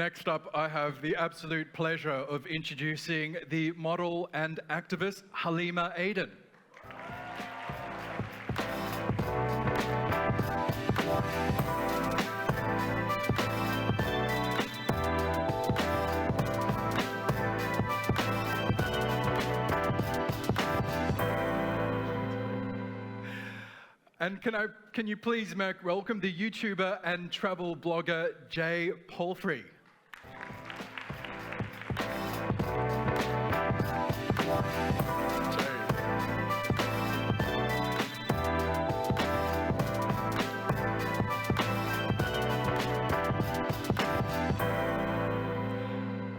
Next up, I have the absolute pleasure of introducing the model and activist Halima Aden. And can you please welcome the YouTuber and travel blogger Jay Palfrey.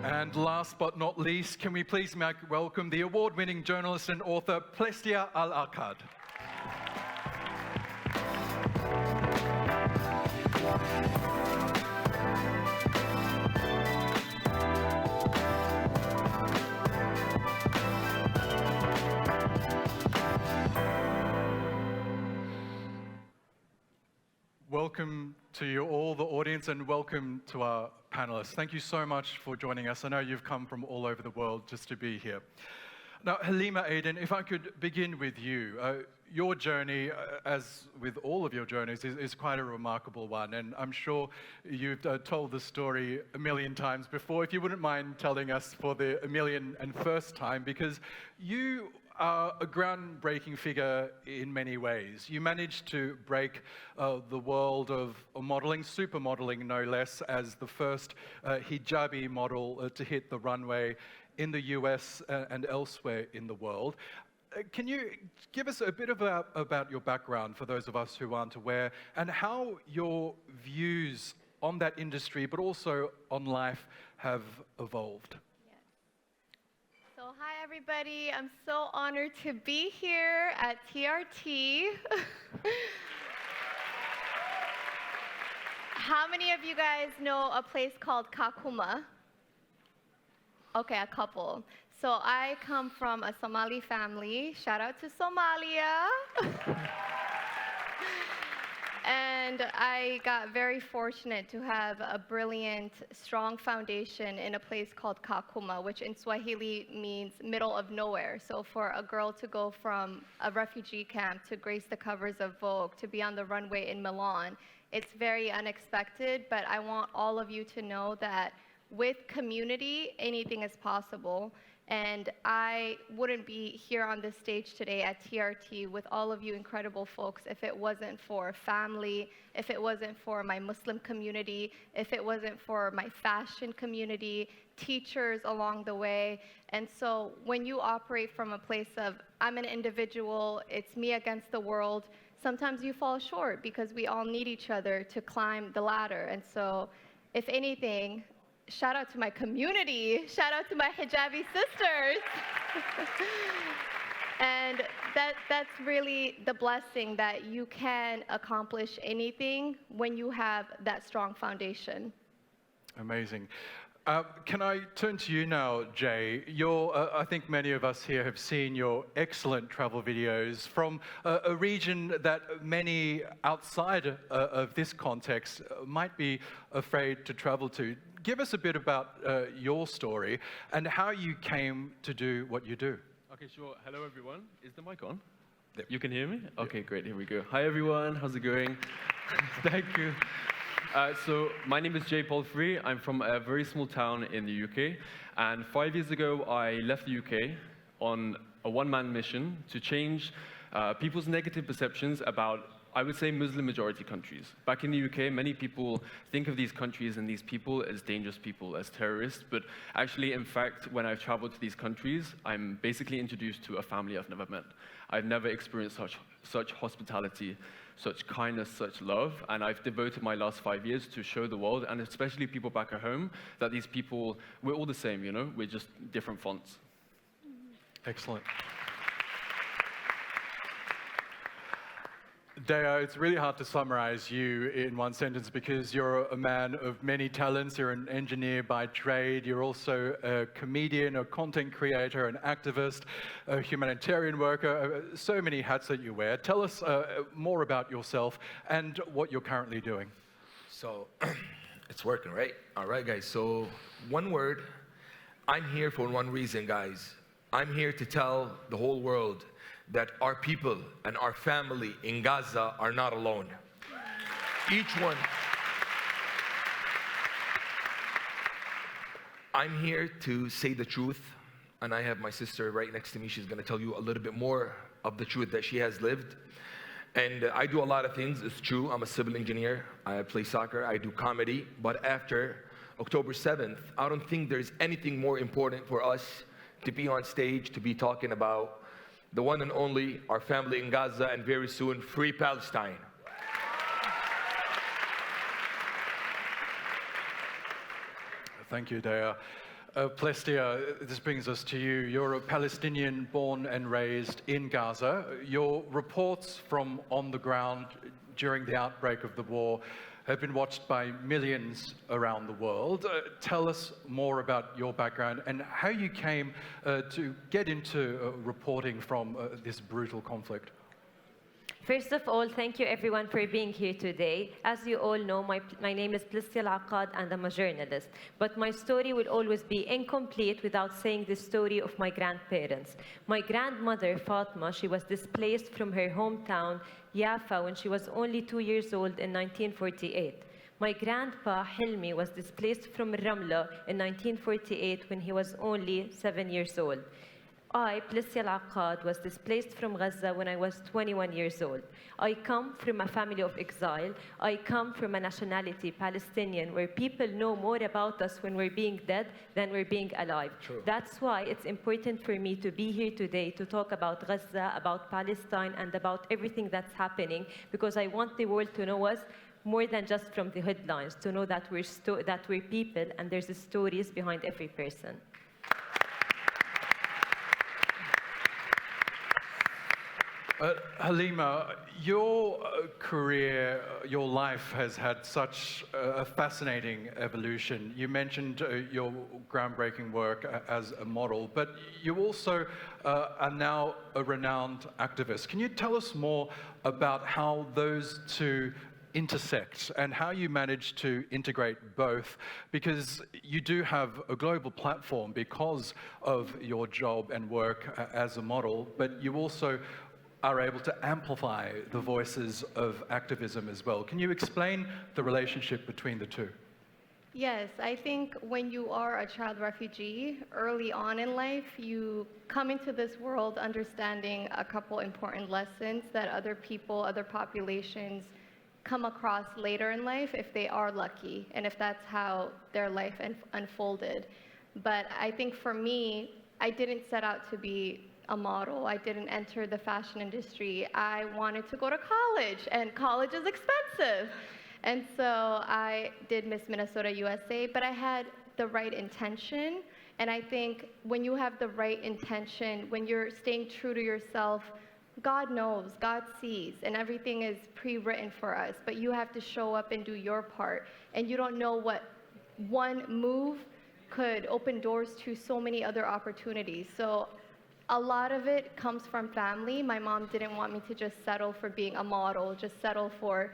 And last but not least, can we please welcome the award-winning journalist and author Plestia Al-Akkad. Welcome to all the audience and welcome to our panelists. Thank you so much for joining us. I know you've come from all over the world just to be here. Now, Halima Aden, if I could begin with you. Your journey, as with all of your journeys, is quite a remarkable one, and I'm sure you've told the story a million times before. If you wouldn't mind telling us for the 1,000,001st time, because you are a groundbreaking figure in many ways. You managed to break the world of modeling, supermodeling no less, as the first hijabi model to hit the runway in the US and elsewhere in the world. Can you give us a bit about your background for those of us who aren't aware, and how your views on that industry, but also on life, have evolved? Yes. So hi everybody, I'm so honored to be here at TRT. How many of you guys know a place called Kakuma? Okay, a couple. So I come from a Somali family. Shout out to Somalia. And I got very fortunate to have a brilliant, strong foundation in a place called Kakuma, which in Swahili means middle of nowhere. So for a girl to go from a refugee camp to grace the covers of Vogue, to be on the runway in Milan, it's very unexpected, but I want all of you to know that with community, anything is possible. And I wouldn't be here on this stage today at TRT with all of you incredible folks if it wasn't for family, if it wasn't for my Muslim community, if it wasn't for my fashion community, teachers along the way. And so when you operate from a place of, I'm an individual, it's me against the world, sometimes you fall short because we all need each other to climb the ladder. And so, if anything, shout out to my community, shout out to my hijabi sisters. And that's really the blessing, that you can accomplish anything when you have that strong foundation. Amazing. Can I turn to you now, Jay? I think many of us here have seen your excellent travel videos from a region that many outside of this context might be afraid to travel to. Give us a bit about your story and how you came to do what you do. Okay, sure. Hello, everyone. Is the mic on? Yep. You can hear me? Okay, great. Here we go. Hi, everyone. How's it going? Thank you. So my name is Jay Palfrey. I'm from a very small town in the UK. And 5 years ago, I left the UK on a one-man mission to change people's negative perceptions about, I would say, Muslim-majority countries. Back in the UK, many people think of these countries and these people as dangerous people, as terrorists. But actually, in fact, when I've traveled to these countries, I'm basically introduced to a family I've never met. I've never experienced such hospitality, such kindness, such love. And I've devoted my last 5 years to show the world, and especially people back at home, that these people, we're all the same, you know? We're just different fonts. Excellent. Dea, it's really hard to summarize you in one sentence because you're a man of many talents. You're an engineer by trade. You're also a comedian, a content creator, an activist, a humanitarian worker, so many hats that you wear. Tell us more about yourself and what you're currently doing. So, It's working, right? All right, guys. So, one word. I'm here for one reason, guys. I'm here to tell the whole world that our people and our family in Gaza are not alone. Each one. I'm here to say the truth, and I have my sister right next to me. She's going to tell you a little bit more of the truth that she has lived. And I do a lot of things, it's true. I'm a civil engineer, I play soccer, I do comedy. But after October 7th, I don't think there's anything more important for us to be on stage, to be talking about the one and only, our family in Gaza, and very soon, free Palestine. Thank you, Daya. Plestia, this brings us to you. You're a Palestinian born and raised in Gaza. Your reports from on the ground during the outbreak of the war have been watched by millions around the world. Tell us more about your background and how you came to get into reporting from this brutal conflict. First of all, thank you everyone for being here today. As you all know, my name is Polarization and I'm a journalist. But my story will always be incomplete without saying the story of my grandparents. My grandmother, Fatma, she was displaced from her hometown, Jaffa, when she was only 2 years old in 1948. My grandpa, Hilmi, was displaced from Ramla in 1948 when he was only 7 years old. I, Polarization, was displaced from Gaza when I was 21 years old. I come from a family of exile. I come from a nationality, Palestinian, where people know more about us when we're being dead than we're being alive. True. That's why it's important for me to be here today to talk about Gaza, about Palestine, and about everything that's happening, because I want the world to know us more than just from the headlines, to know that we're people and there's stories behind every person. Halima, your career, your life has had such a fascinating evolution. You mentioned your groundbreaking work as a model, but you also are now a renowned activist. Can you tell us more about how those two intersect and how you manage to integrate both? Because you do have a global platform because of your job and work as a model, but you also are able to amplify the voices of activism as well. Can you explain the relationship between the two? Yes, I think when you are a child refugee, early on in life, you come into this world understanding a couple important lessons that other people, other populations come across later in life if they are lucky and if that's how their life unfolded. But I think for me, I didn't set out to be a model. I didn't enter the fashion industry. I wanted to go to college, and college is expensive. And so I did Miss Minnesota USA, but I had the right intention. And I think when you have the right intention, when you're staying true to yourself, God knows, God sees, and everything is pre-written for us. But you have to show up and do your part. And you don't know what one move could open doors to so many other opportunities. So a lot of it comes from family. My mom didn't want me to just settle for being a model, just settle for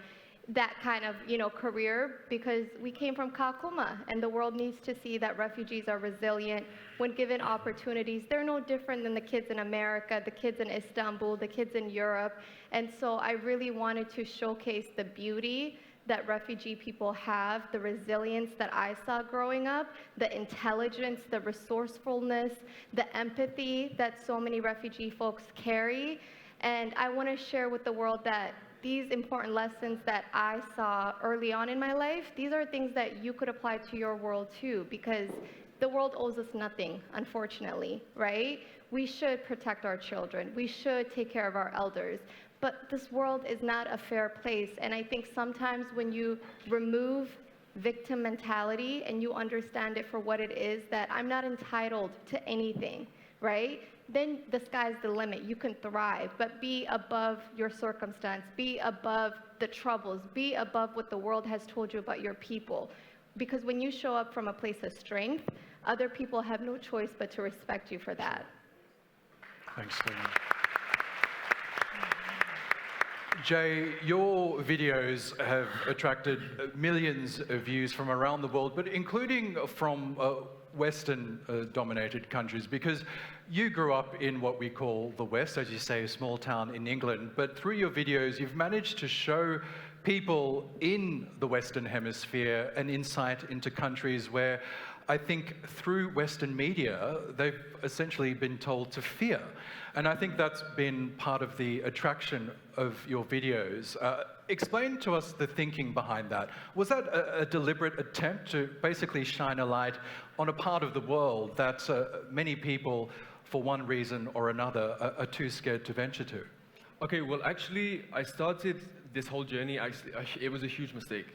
that kind of, career, because we came from Kakuma, and the world needs to see that refugees are resilient when given opportunities. They're no different than the kids in America, the kids in Istanbul, the kids in Europe. And so I really wanted to showcase the beauty that refugee people have, the resilience that I saw growing up, the intelligence, the resourcefulness, the empathy that so many refugee folks carry. And I want to share with the world that these important lessons that I saw early on in my life, these are things that you could apply to your world too, because the world owes us nothing, unfortunately, right? We should protect our children. We should take care of our elders. But this world is not a fair place. And I think sometimes when you remove victim mentality and you understand it for what it is, that I'm not entitled to anything, right? Then the sky's the limit. You can thrive, but be above your circumstance, be above the troubles, be above what the world has told you about your people. Because when you show up from a place of strength, other people have no choice but to respect you for that. Thanks, Lena. Jay, your videos have attracted millions of views from around the world, but including from Western-dominated countries, because you grew up in what we call the West, as you say, a small town in England, but through your videos, you've managed to show people in the Western Hemisphere an insight into countries where I think through Western media, they've essentially been told to fear. And I think that's been part of the attraction of your videos. Explain to us the thinking behind that. Was that a deliberate attempt to basically shine a light on a part of the world that many people, for one reason or another, are too scared to venture to? Okay, well, actually, I started this whole journey, it was a huge mistake.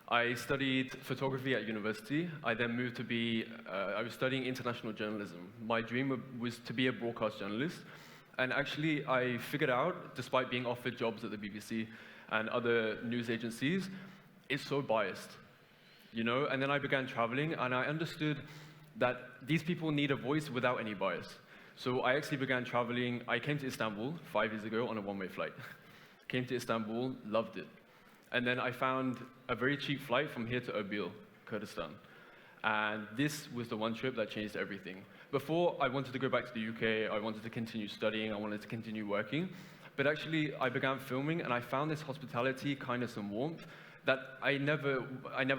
I studied photography at university. I then moved to be, I was studying international journalism. My dream was to be a broadcast journalist. And actually, I figured out, despite being offered jobs at the BBC and other news agencies, it's so biased, you know? And then I began traveling, and I understood that these people need a voice without any bias. So I actually began traveling. I came to Istanbul 5 years ago on a one-way flight. Came to Istanbul, loved it. And then I found a very cheap flight from here to Erbil, Kurdistan. And this was the one trip that changed everything. Before, I wanted to go back to the UK, I wanted to continue studying, I wanted to continue working. But actually, I began filming, and I found this hospitality, kindness, and warmth that I never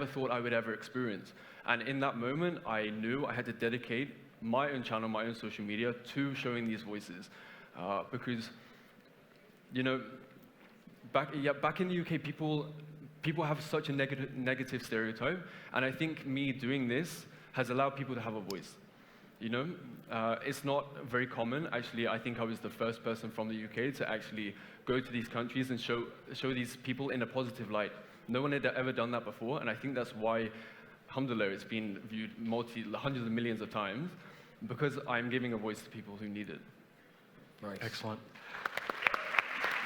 thought I would ever experience. And in that moment, I knew I had to dedicate my own channel, my own social media, to showing these voices. Because, you know, back in the UK, people have such a negative stereotype, and I think me doing this has allowed people to have a voice. You know, it's not very common. Actually, I think I was the first person from the UK to actually go to these countries and show these people in a positive light. No one had ever done that before, and I think that's why, alhamdulillah, it's been viewed hundreds of millions of times, because I'm giving a voice to people who need it. Nice. Excellent.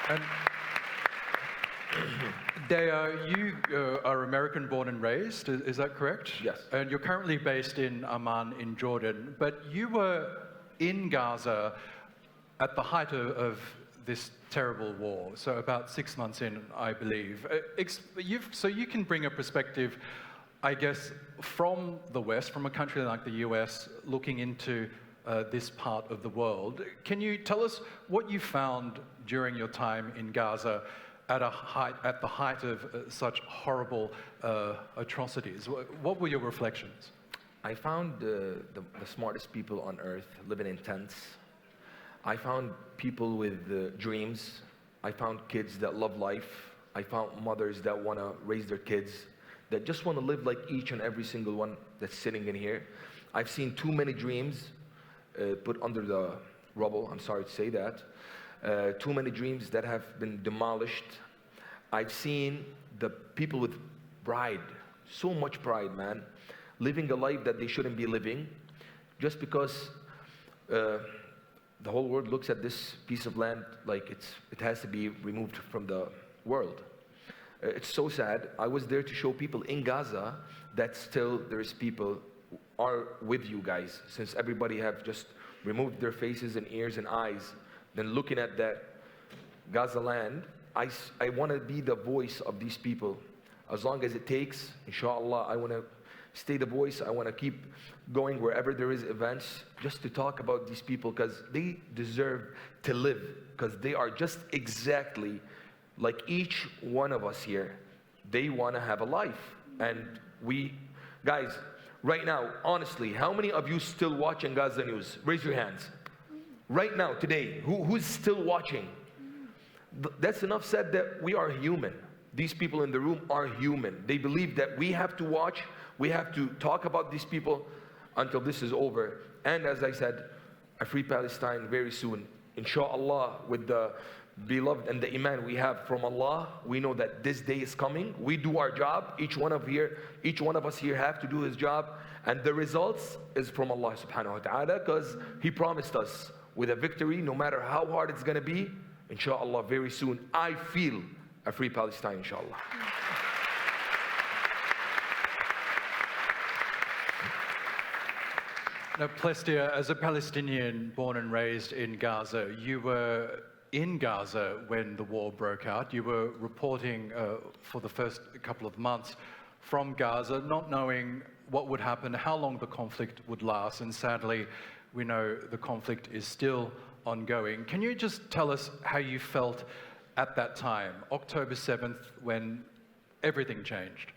And Daya, you are American born and raised, is that correct? Yes. And you're currently based in Amman in Jordan, but you were in Gaza at the height of this terrible war, so about 6 months in, I believe. So you can bring a perspective, I guess, from the West, from a country like the US, looking into this part of the world. Can you tell us what you found during your time in Gaza at the height of such horrible atrocities? What were your reflections? I found the smartest people on earth living in tents. I found people with dreams. I found kids that love life. I found mothers that want to raise their kids, that just want to live like each and every single one that's sitting in here. I've seen too many dreams put under the rubble, I'm sorry to say that. Too many dreams that have been demolished. I've seen the people with pride, so much pride, man, living a life that they shouldn't be living, just because the whole world looks at this piece of land like it has to be removed from the world. It's so sad. I was there to show people in Gaza that still there's people who are with you guys, since everybody have just removed their faces and ears and eyes. Then looking at that Gaza land, I want to be the voice of these people. As long as it takes, inshallah, I want to stay the voice. I want to keep going wherever there is events, just to talk about these people, because they deserve to live, because they are just exactly like each one of us here. They want to have a life. And we, guys, right now, honestly, how many of you still watching Gaza News? Raise your hands. Right now, today, who's still watching? That's enough said that we are human. These people in the room are human. They believe that we have to watch, we have to talk about these people until this is over. And as I said, a free Palestine very soon. Inshallah, with the beloved and the iman we have from Allah, we know that this day is coming. We do our job. Each one of us here have to do his job. And the results is from Allah subhanahu wa ta'ala, because He promised us with a victory, no matter how hard it's going to be. Inshallah, very soon, I feel a free Palestine, inshallah. Now, Plestia, as a Palestinian born and raised in Gaza, you were in Gaza when the war broke out. You were reporting for the first couple of months from Gaza, not knowing what would happen, how long the conflict would last, and sadly, we know the conflict is still ongoing. Can you just tell us how you felt at that time, October 7th, when everything changed?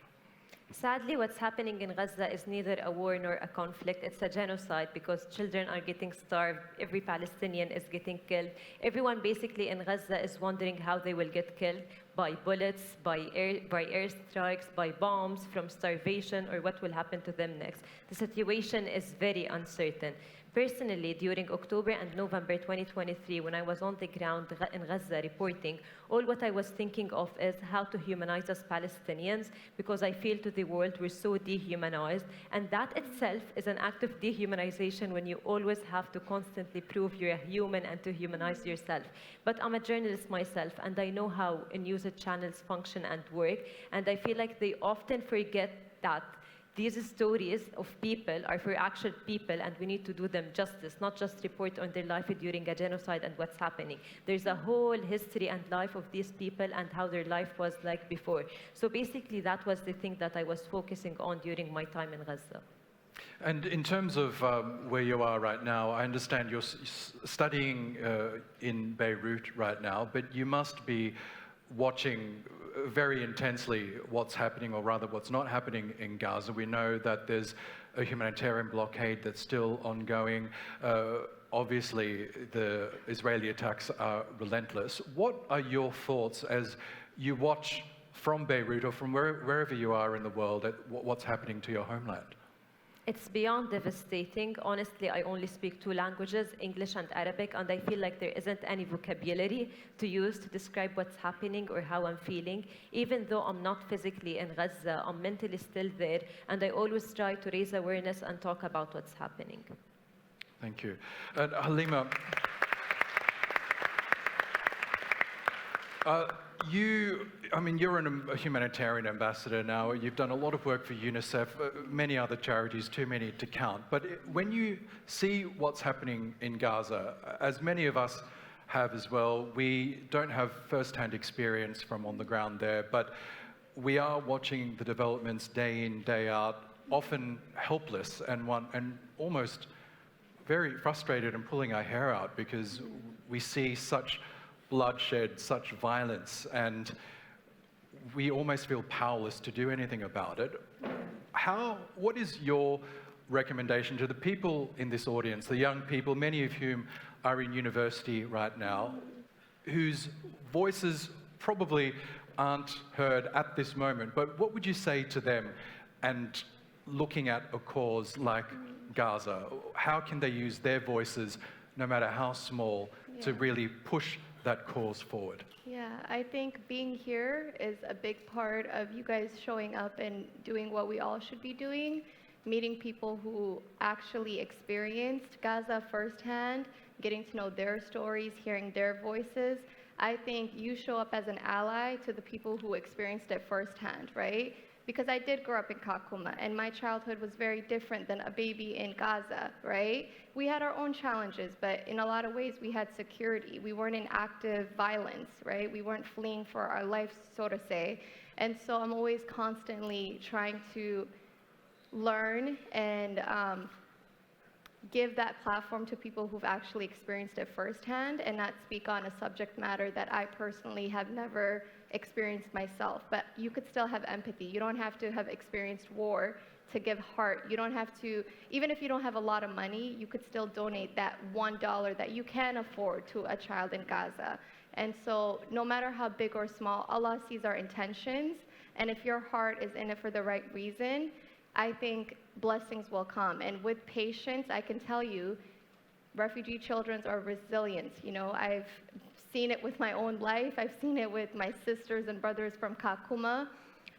Sadly, what's happening in Gaza is neither a war nor a conflict. It's a genocide because children are getting starved. Every Palestinian is getting killed. Everyone basically in Gaza is wondering how they will get killed by bullets, by airstrikes, by bombs, from starvation, or what will happen to them next. The situation is very uncertain. Personally, during October and November 2023, when I was on the ground in Gaza reporting, all what I was thinking of is how to humanize us Palestinians, because I feel to the world we're so dehumanized. And that itself is an act of dehumanization when you always have to constantly prove you're a human and to humanize yourself. But I'm a journalist myself, and I know how news channels function and work, and I feel like they often forget that these stories of people are for actual people, and we need to do them justice, not just report on their life during a genocide and what's happening. There's a whole history and life of these people and how their life was like before. So basically, that was the thing that I was focusing on during my time in Gaza. And in terms of where you are right now, I understand you're studying in Beirut right now, but you must be watching very intensely what's happening, or rather what's not happening in Gaza. We know that there's a humanitarian blockade that's still ongoing. Obviously, the Israeli attacks are relentless. What are your thoughts as you watch from Beirut or from wherever you are in the world at what's happening to your homeland? It's beyond devastating. Honestly, I only speak two languages, English and Arabic, and I feel like there isn't any vocabulary to use to describe what's happening or how I'm feeling. Even though I'm not physically in Gaza, I'm mentally still there, and I always try to raise awareness and talk about what's happening. Thank you. And Halima, you're a humanitarian ambassador now. You've done a lot of work for UNICEF, many other charities, too many to count. But when you see what's happening in Gaza, as many of us have as well, we don't have first-hand experience from on the ground there, but we are watching the developments day in, day out, often helpless and almost very frustrated and pulling our hair out because we see such bloodshed, such violence, and we almost feel powerless to do anything about it. What is your recommendation to the people in this audience, the young people, many of whom are in university right now, whose voices probably aren't heard at this moment, but what would you say to them? And looking at a cause like Gaza, how can they use their voices, no matter how small, to really push that cause forward? Yeah, I think being here is a big part of you guys showing up and doing what we all should be doing, meeting people who actually experienced Gaza firsthand, getting to know their stories, hearing their voices. I think you show up as an ally to the people who experienced it firsthand, right? Because I did grow up in Kakuma, and my childhood was very different than a baby in Gaza, right? We had our own challenges, but in a lot of ways we had security. We weren't in active violence, right? We weren't fleeing for our life, so to say. And so I'm always constantly trying to learn and give that platform to people who've actually experienced it firsthand and not speak on a subject matter that I personally have never experienced myself. But you could still have empathy. You don't have to have experienced war to give heart. You don't have to, even if you don't have a lot of money, you could still donate that $1 that you can afford to a child in Gaza. And so no matter how big or small, Allah sees our intentions. And if your heart is in it for the right reason, I think blessings will come. And with patience, I can tell you, refugee children are resilient. You know, I've seen it with my own life. I've seen it with my sisters and brothers from Kakuma.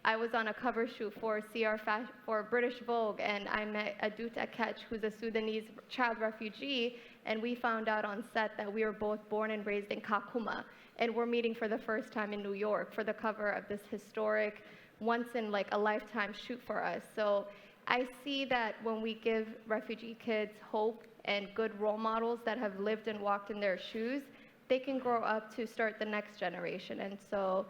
I was on a cover shoot for for British Vogue, and I met Adut Akech, who's a Sudanese child refugee, and we found out on set that we were both born and raised in Kakuma, and we're meeting for the first time in New York for the cover of this historic, once-in-a-lifetime shoot for us. So I see that when we give refugee kids hope and good role models that have lived and walked in their shoes, they can grow up to start the next generation. And so,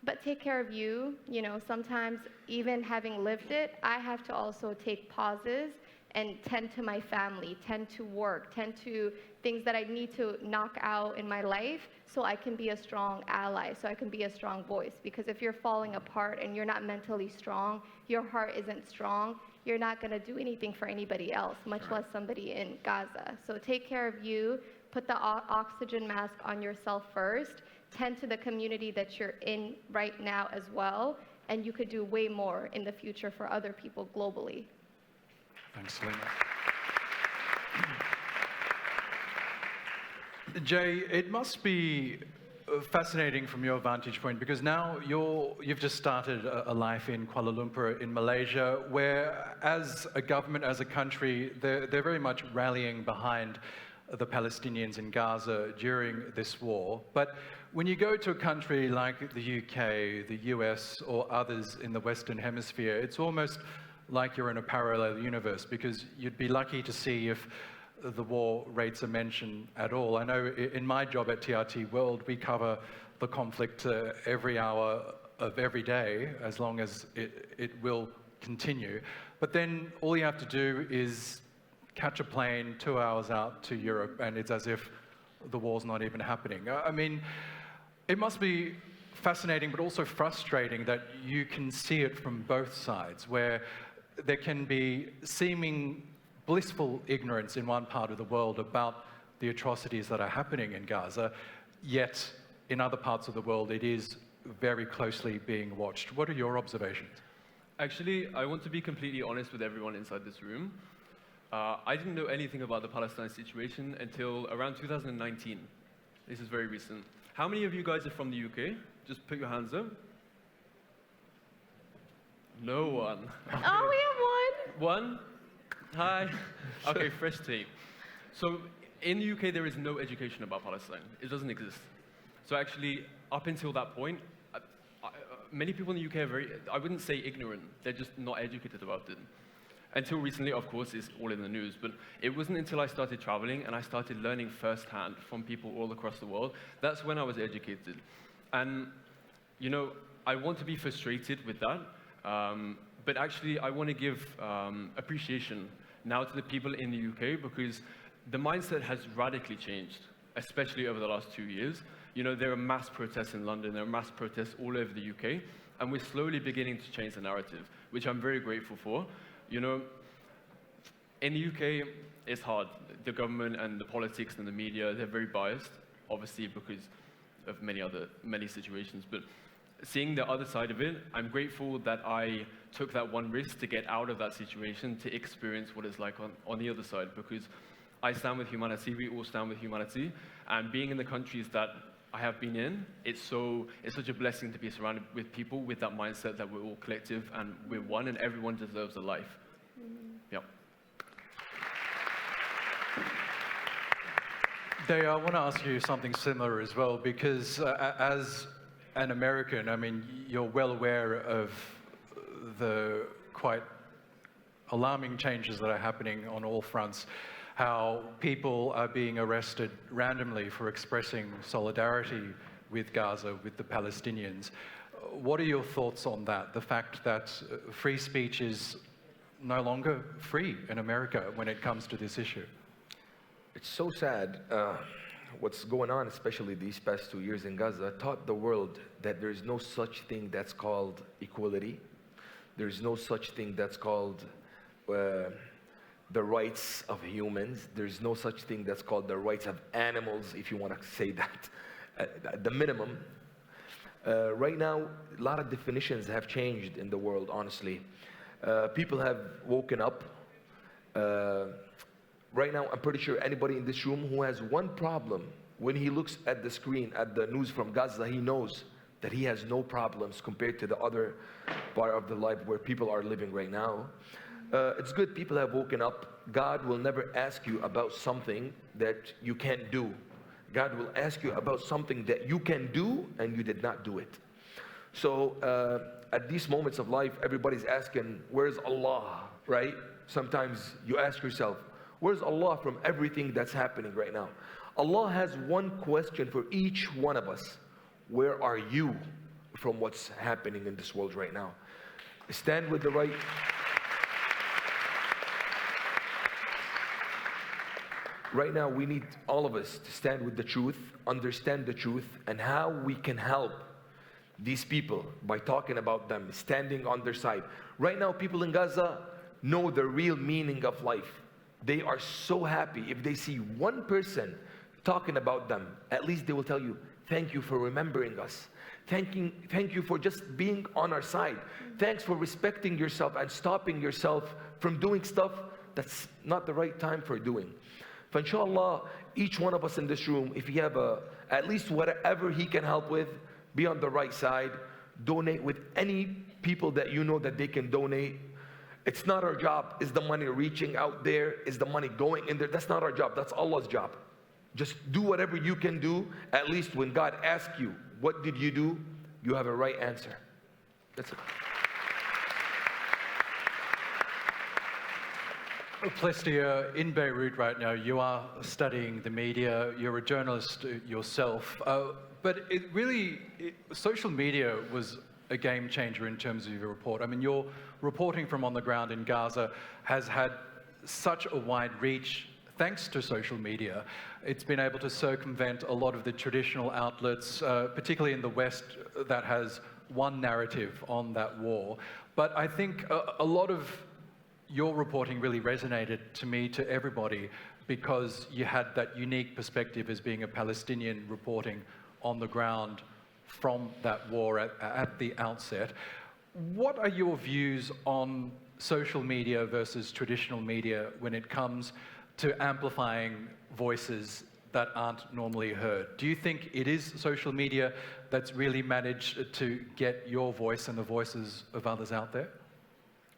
but take care of you. You know, sometimes even having lived it, I have to also take pauses and tend to my family, tend to work, tend to things that I need to knock out in my life so I can be a strong ally, so I can be a strong voice. Because if you're falling apart and you're not mentally strong, your heart isn't strong, you're not going to do anything for anybody else, much less somebody in Gaza. So take care of you, put the oxygen mask on yourself first, tend to the community that you're in right now as well, and you could do way more in the future for other people globally. Thanks, Halima. Jay, it must be fascinating from your vantage point, because now you've just started a life in Kuala Lumpur in Malaysia, where as a government, as a country, they're very much rallying behind the Palestinians in Gaza during this war. But when you go to a country like the UK, the US, or others in the Western Hemisphere, it's almost like you're in a parallel universe, because you'd be lucky to see if the war rates are mentioned at all. I know in my job at TRT World, we cover the conflict every hour of every day, as long as it will continue. But then all you have to do is catch a plane 2 hours out to Europe, and it's as if the war's not even happening. I mean, it must be fascinating, but also frustrating that you can see it from both sides, where there can be seeming blissful ignorance in one part of the world about the atrocities that are happening in Gaza, yet in other parts of the world it is very closely being watched. What are your observations? Actually, I want to be completely honest with everyone inside this room. I didn't know anything about the Palestine situation until around 2019. This is very recent. How many of you guys are from the UK? Just put your hands up. No one. Okay. Oh, we have one. One? Hi. Okay, fresh tape. So in the UK, there is no education about Palestine. It doesn't exist. So actually, up until that point, many people in the UK are very, I wouldn't say ignorant, they're just not educated about it. Until recently, of course, it's all in the news, but it wasn't until I started traveling and I started learning firsthand from people all across the world, that's when I was educated. And, you know, I want to be frustrated with that, but actually I want to give appreciation now to the people in the UK, because the mindset has radically changed, especially over the last 2 years. You know, there are mass protests in London, there are mass protests all over the UK, and we're slowly beginning to change the narrative, which I'm very grateful for. You know, in the UK, it's hard. The government and the politics and the media, they're very biased, obviously because of many situations. But seeing the other side of it, I'm grateful that I took that one risk to get out of that situation, to experience what it's like on the other side, because I stand with humanity, we all stand with humanity, and being in the countries that I have been in, it's such a blessing to be surrounded with people with that mindset that we're all collective and we're one and everyone deserves a life. Yeah. Day, I want to ask you something similar as well, because as an American, I mean, you're well aware of the quite alarming changes that are happening on all fronts. How people are being arrested randomly for expressing solidarity with Gaza, with the Palestinians. What are your thoughts on that? The fact that free speech is no longer free in America when it comes to this issue. It's so sad. What's going on, especially these past 2 years in Gaza, taught the world that there's no such thing that's called equality. There's no such thing that's called the rights of humans. There's no such thing that's called the rights of animals, if you want to say that, at the minimum. Right now, a lot of definitions have changed in the world, honestly. People have woken up. Right now, I'm pretty sure anybody in this room who has one problem, when he looks at the screen, at the news from Gaza, he knows that he has no problems compared to the other part of the life where people are living right now. It's good people have woken up. God will never ask you about something that you can't do. God will ask you about something that you can do and you did not do it. So at these moments of life, everybody's asking, where's Allah, right? Sometimes you ask yourself, where's Allah from everything that's happening right now? Allah has one question for each one of us. Where are you from what's happening in this world right now? Stand with the right. Right now, we need all of us to stand with the truth, understand the truth, and how we can help these people by talking about them, standing on their side. Right now, people in Gaza know the real meaning of life. They are so happy if they see one person talking about them. At least they will tell you, thank you for remembering us. Thank you for just being on our side. Thanks for respecting yourself and stopping yourself from doing stuff that's not the right time for doing. For inshallah, each one of us in this room, if you have at least whatever he can help with, be on the right side, donate with any people that you know that they can donate. It's not our job. Is the money reaching out there? Is the money going in there? That's not our job. That's Allah's job. Just do whatever you can do. At least when God asks you, what did you do? You have a right answer. That's it. Plestia, in Beirut right now, you are studying the media, you're a journalist yourself, but social media was a game changer in terms of your report. I mean, your reporting from on the ground in Gaza has had such a wide reach thanks to social media. It's been able to circumvent a lot of the traditional outlets, particularly in the West, that has one narrative on that war. But I think a lot of your reporting really resonated to me, to everybody, because you had that unique perspective as being a Palestinian reporting on the ground from that war at the outset. What are your views on social media versus traditional media when it comes to amplifying voices that aren't normally heard? Do you think it is social media that's really managed to get your voice and the voices of others out there?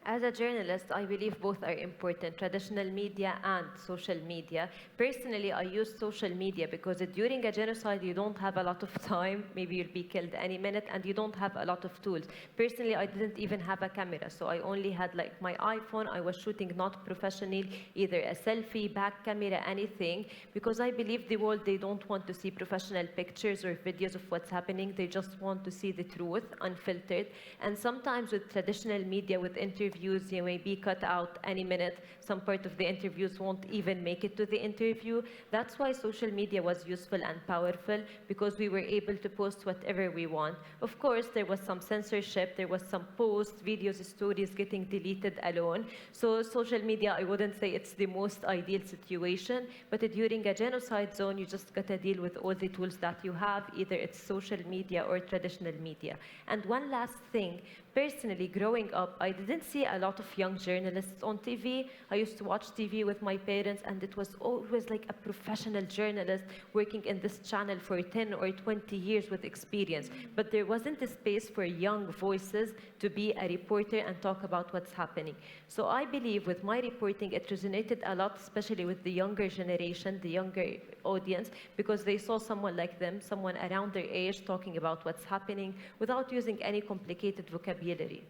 As a journalist, I believe both are important, traditional media and social media. Personally, I use social media because during a genocide, you don't have a lot of time. Maybe you'll be killed any minute, and you don't have a lot of tools. Personally, I didn't even have a camera, so I only had like my iPhone. I was shooting not professional, either a selfie, back camera, anything, because I believe the world, they don't want to see professional pictures or videos of what's happening. They just want to see the truth, unfiltered. And sometimes with traditional media, with interviews, you may be cut out any minute. Some part of the interviews won't even make it to the interview. That's why social media was useful and powerful, because we were able to post whatever we want. Of course, there was some censorship. There was some posts, videos, stories getting deleted alone. So social media, I wouldn't say it's the most ideal situation, but during a genocide zone, you just got to deal with all the tools that you have, either it's social media or traditional media. And one last thing, personally, growing up, I didn't see a lot of young journalists on TV. I used to watch TV with my parents, and it was always like a professional journalist working in this channel for 10 or 20 years with experience. But there wasn't a space for young voices to be a reporter and talk about what's happening. So I believe with my reporting, it resonated a lot, especially with the younger generation, the younger audience, because they saw someone like them, someone around their age, talking about what's happening without using any complicated vocabulary.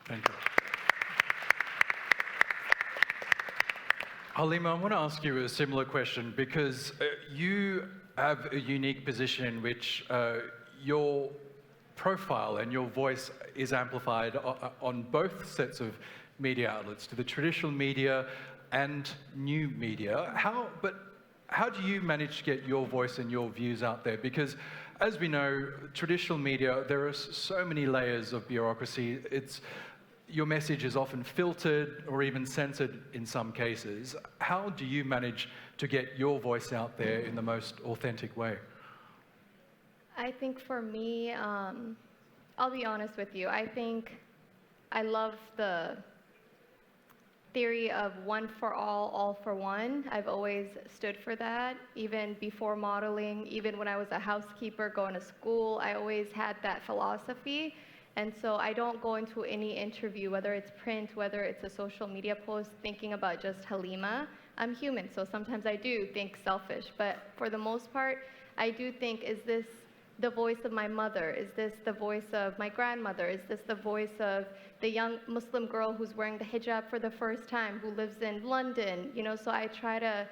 Thank you. Halima, I want to ask you a similar question, because you have a unique position in which your profile and your voice is amplified on both sets of media outlets, to the traditional media and new media. How do you manage to get your voice and your views out there? Because as we know, traditional media, there are so many layers of bureaucracy. Your message is often filtered or even censored in some cases. How do you manage to get your voice out there in the most authentic way? I think for me, I'll be honest with you. I think I love the theory of one for all for one. I've always stood for that, even before modeling, even when I was a housekeeper going to school, I always had that philosophy. And so I don't go into any interview, whether it's print, whether it's a social media post, thinking about just Halima. I'm human, so sometimes I do think selfish, but for the most part, I do think, is this the voice of my mother? Is this the voice of my grandmother? Is this the voice of the young Muslim girl who's wearing the hijab for the first time, who lives in London? You know, so I try to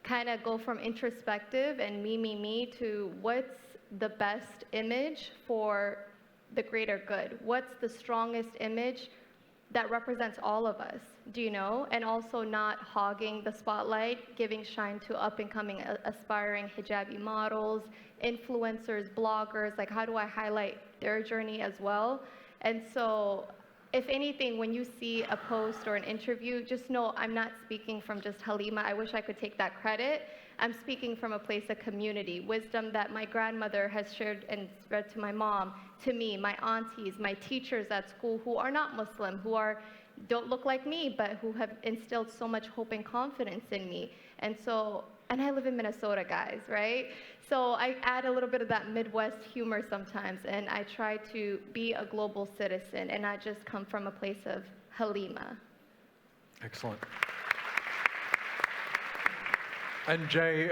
kind of go from introspective and me to what's the best image for the greater good? What's the strongest image that represents all of us, do you know? And also not hogging the spotlight, giving shine to up-and-coming aspiring hijabi models, influencers, bloggers, like how do I highlight their journey as well? And so, if anything, when you see a post or an interview, just know I'm not speaking from just Halima. I wish I could take that credit. I'm speaking from a place of community, wisdom that my grandmother has shared and spread to my mom, to me, my aunties, my teachers at school who are not Muslim, who don't look like me, but who have instilled so much hope and confidence in me. And I live in Minnesota, guys, right? So I add a little bit of that Midwest humor sometimes, and I try to be a global citizen and not just come from a place of Halima. Excellent. And Jay,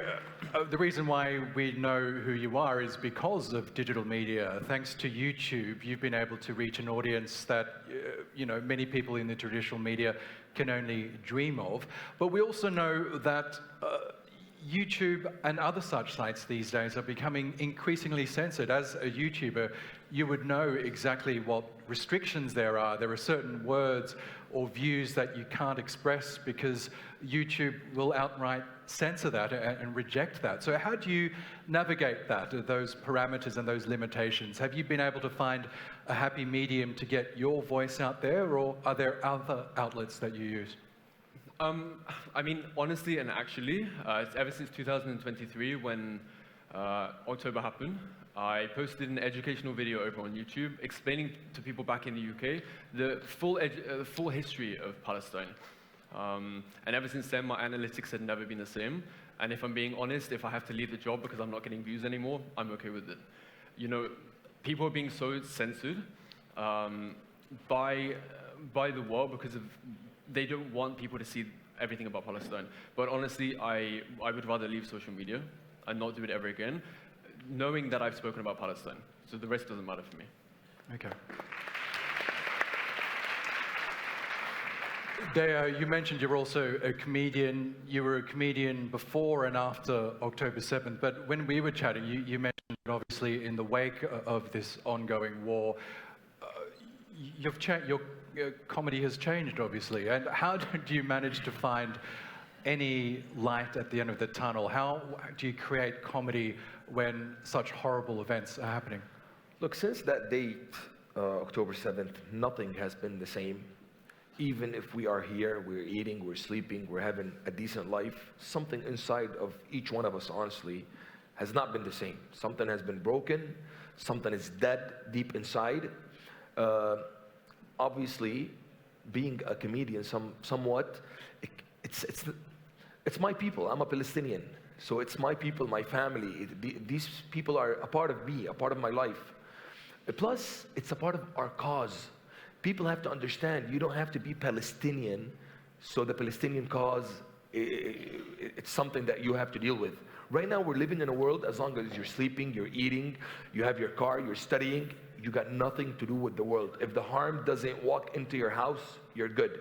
the reason why we know who you are is because of digital media. Thanks to YouTube, you've been able to reach an audience that many people in the traditional media can only dream of. But we also know that YouTube and other such sites these days are becoming increasingly censored. As a YouTuber, you would know exactly what restrictions there are. There are certain words or views that you can't express because YouTube will outright censor that and reject that. So how do you navigate that, those parameters and those limitations? Have you been able to find a happy medium to get your voice out there, or are there other outlets that you use? I mean, honestly and actually, it's ever since 2023 when October happened, I posted an educational video over on YouTube explaining to people back in the UK the full history of Palestine. And ever since then, my analytics had never been the same. And if I'm being honest, if I have to leave the job because I'm not getting views anymore, I'm okay with it. People are being so censored by the world because they don't want people to see everything about Palestine. But honestly, I would rather leave social media and not do it ever again, knowing that I've spoken about Palestine. So the rest doesn't matter for me. Okay. Dea, you mentioned you're also a comedian. You were a comedian before and after October 7th, but when we were chatting, you mentioned obviously in the wake of this ongoing war, your comedy has changed, obviously. And how do you manage to find any light at the end of the tunnel? How do you create comedy when such horrible events are happening? Look, since that date, October 7th, nothing has been the same. Even if we are here, we're eating, we're sleeping, we're having a decent life, something inside of each one of us, honestly, has not been the same. Something has been broken, something is dead deep inside. Obviously, being a comedian, somewhat, it's my people. I'm a Palestinian, so it's my people, my family. These people are a part of me, a part of my life. Plus, it's a part of our cause. People have to understand you don't have to be Palestinian, so the Palestinian cause, it's something that you have to deal with. Right now, we're living in a world, as long as you're sleeping, you're eating, you have your car, you're studying, you got nothing to do with the world. If the harm doesn't walk into your house, you're good.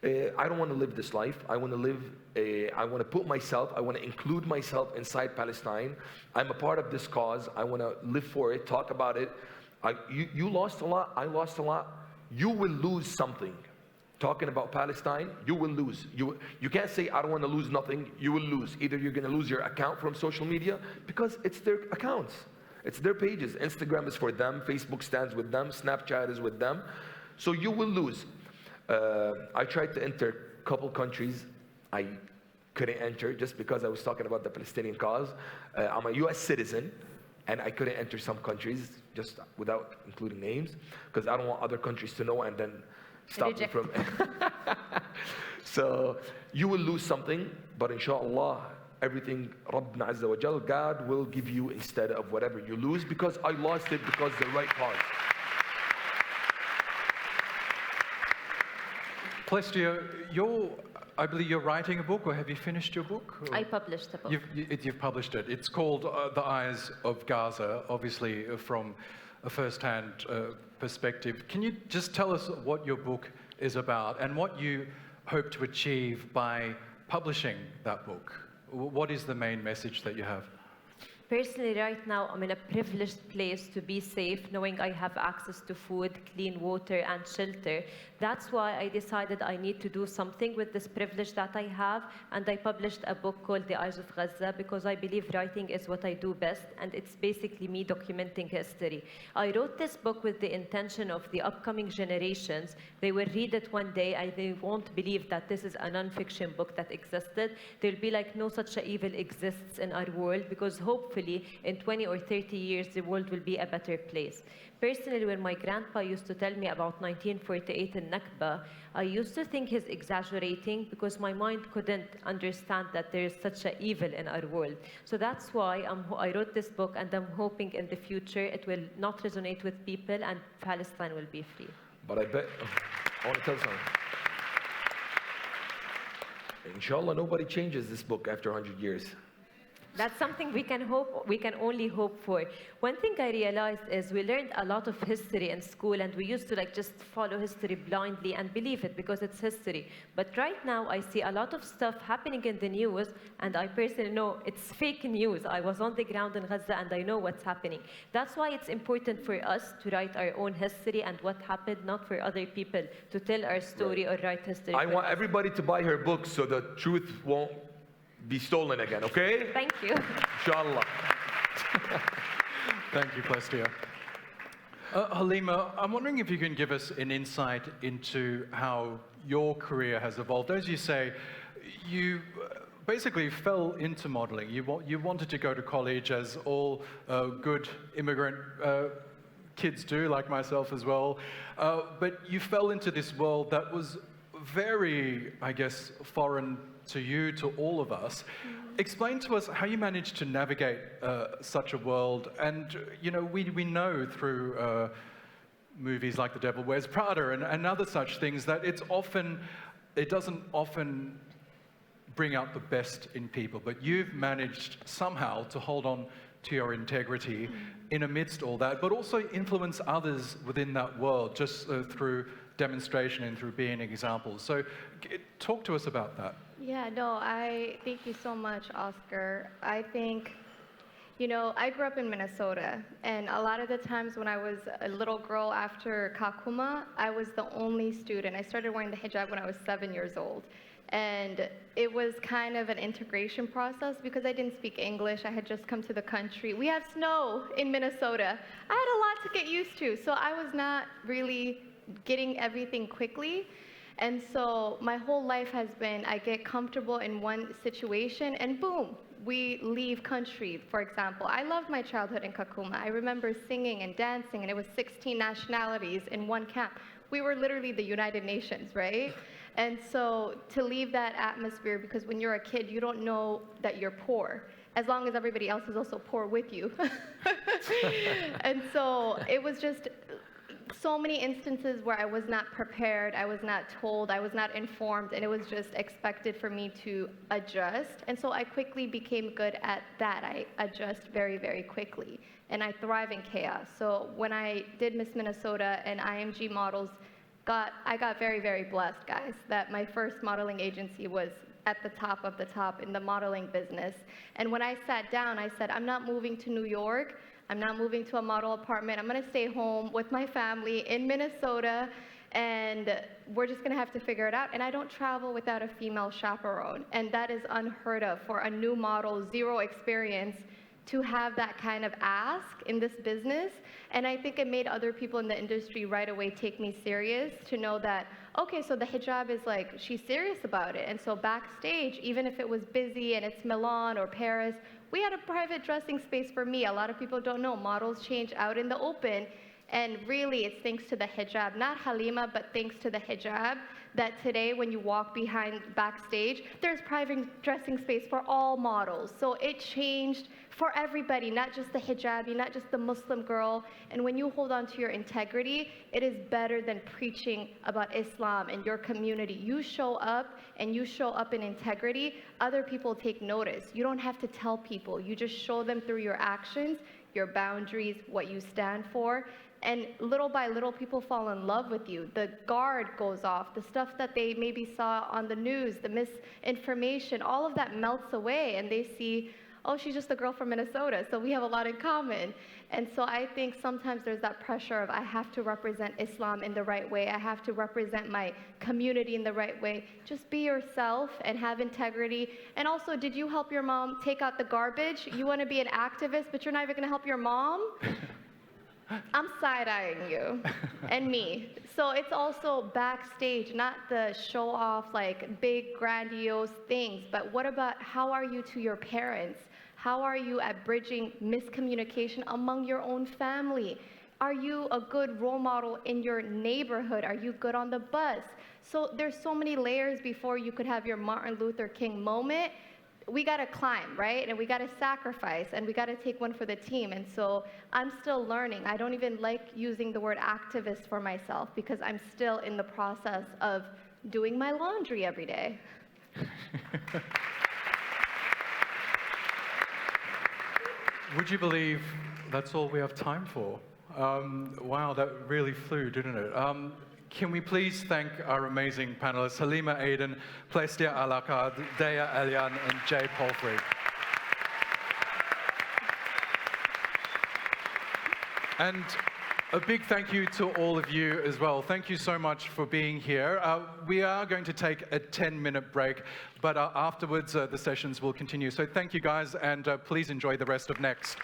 I don't want to live this life. I want to put myself, I want to include myself inside Palestine. I'm a part of this cause. I want to live for it, talk about it. You lost a lot, I lost a lot. You will lose something. Talking about Palestine, you will lose. You can't say, I don't want to lose nothing. You will lose. Either you're going to lose your account from social media, because it's their accounts. It's their pages. Instagram is for them. Facebook stands with them. Snapchat is with them. So you will lose. I tried to enter a couple countries. I couldn't enter just because I was talking about the Palestinian cause. I'm a US citizen, and I couldn't enter some countries just without including names, because I don't want other countries to know and then stop me from. So you will lose something, but inshallah, everything, Rabbna Azza wa Jal, God will give you instead of whatever you lose, because I lost it because the right cause. Plestia, I believe you're writing a book, or have you finished your book? Or? I published the book. You've published it. It's called The Eyes of Gaza, obviously from a first-hand perspective. Can you just tell us what your book is about and what you hope to achieve by publishing that book? What is the main message that you have? Personally, right now, I'm in a privileged place to be safe, knowing I have access to food, clean water, and shelter. That's why I decided I need to do something with this privilege that I have, and I published a book called The Eyes of Gaza, because I believe writing is what I do best, and it's basically me documenting history. I wrote this book with the intention of the upcoming generations. They will read it one day, and they won't believe that this is a non-fiction book that existed. They'll be like, no such a evil exists in our world, because hopefully in 20 or 30 years, the world will be a better place. Personally, when my grandpa used to tell me about 1948 and Nakba, I used to think he's exaggerating because my mind couldn't understand that there is such an evil in our world. So that's why I wrote this book, and I'm hoping in the future it will not resonate with people and Palestine will be free. But I bet, I want to tell something. Inshallah, nobody changes this book after 100 years. That's something we can only hope for. One thing I realized is we learned a lot of history in school, and we used to just follow history blindly and believe it because it's history. But right now, I see a lot of stuff happening in the news, and I personally know it's fake news. I was on the ground in Gaza, and I know what's happening. That's why it's important for us to write our own history and what happened, not for other people to tell our story or write history. I want everybody to buy her book so the truth won't be stolen again, okay? Thank you. Inshallah. Thank you, Plestia. Halima, I'm wondering if you can give us an insight into how your career has evolved. As you say, you basically fell into modeling. You wanted to go to college, as all good immigrant kids do, like myself as well. But you fell into this world that was very, I guess, foreign to you, to all of us. Explain to us how you managed to navigate such a world. And, we know through movies like The Devil Wears Prada and other such things that it doesn't often bring out the best in people. But you've managed somehow to hold on to your integrity in amidst all that, but also influence others within that world just through demonstration and through being examples. So talk to us about that. Yeah, no, I thank you so much, Oscar. I think, I grew up in Minnesota, and a lot of the times when I was a little girl after Kakuma, I was the only student. I started wearing the hijab when I was 7 years old. And it was kind of an integration process because I didn't speak English. I had just come to the country. We have snow in Minnesota. I had a lot to get used to, so I was not really getting everything quickly. And so my whole life has been, I get comfortable in one situation and boom, we leave country, for example. I loved my childhood in Kakuma. I remember singing and dancing, and it was 16 nationalities in one camp. We were literally the United Nations, right? And so to leave that atmosphere, because when you're a kid, you don't know that you're poor, as long as everybody else is also poor with you. And so it was just so many instances where I was not prepared, I was not told, I was not informed, and it was just expected for me to adjust. And so I quickly became good at that. I adjust very, very quickly, and I thrive in chaos. So when I did Miss Minnesota and IMG Models, I got very, very blessed, guys, that my first modeling agency was at the top of the top in the modeling business. And when I sat down, I said, I'm not moving to New York. I'm not moving to a model apartment. I'm going to stay home with my family in Minnesota, and we're just going to have to figure it out. And I don't travel without a female chaperone, and that is unheard of for a new model, zero experience, to have that kind of ask in this business. And I think it made other people in the industry right away take me serious, to know that, okay, so the hijab is like, she's serious about it. And so backstage, even if it was busy and it's Milan or Paris, we had a private dressing space for me. A lot of people don't know, models change out in the open. And really, it's thanks to the hijab, not Halima, but thanks to the hijab, that today when you walk backstage, there's private dressing space for all models. So it changed for everybody, not just the hijabi, not just the Muslim girl. And when you hold on to your integrity, it is better than preaching about Islam and your community. You show up, and you show up in integrity, other people take notice. You don't have to tell people. You just show them through your actions, your boundaries, what you stand for. And little by little, people fall in love with you. The guard goes off. The stuff that they maybe saw on the news, the misinformation, all of that melts away, and they see, oh, she's just a girl from Minnesota, so we have a lot in common. And so I think sometimes there's that pressure of I have to represent Islam in the right way. I have to represent my community in the right way. Just be yourself and have integrity. And also, did you help your mom take out the garbage? You want to be an activist, but you're not even going to help your mom? I'm side-eyeing you and me. So it's also backstage, not the show-off, like big, grandiose things, but what about how are you to your parents? How are you at bridging miscommunication among your own family? Are you a good role model in your neighborhood? Are you good on the bus? So there's so many layers before you could have your Martin Luther King moment. We got to climb, right? And we got to sacrifice, and we got to take one for the team. And so I'm still learning. I don't even like using the word activist for myself because I'm still in the process of doing my laundry every day. Would you believe that's all we have time for? Wow, that really flew, didn't it? Can we please thank our amazing panelists, Halima Aden, Plestia Al-Akkad, Daya Elian, and Jay Palfrey. And a big thank you to all of you as well. Thank you so much for being here. We are going to take a 10-minute break, but afterwards the sessions will continue. So thank you guys, and please enjoy the rest of Next.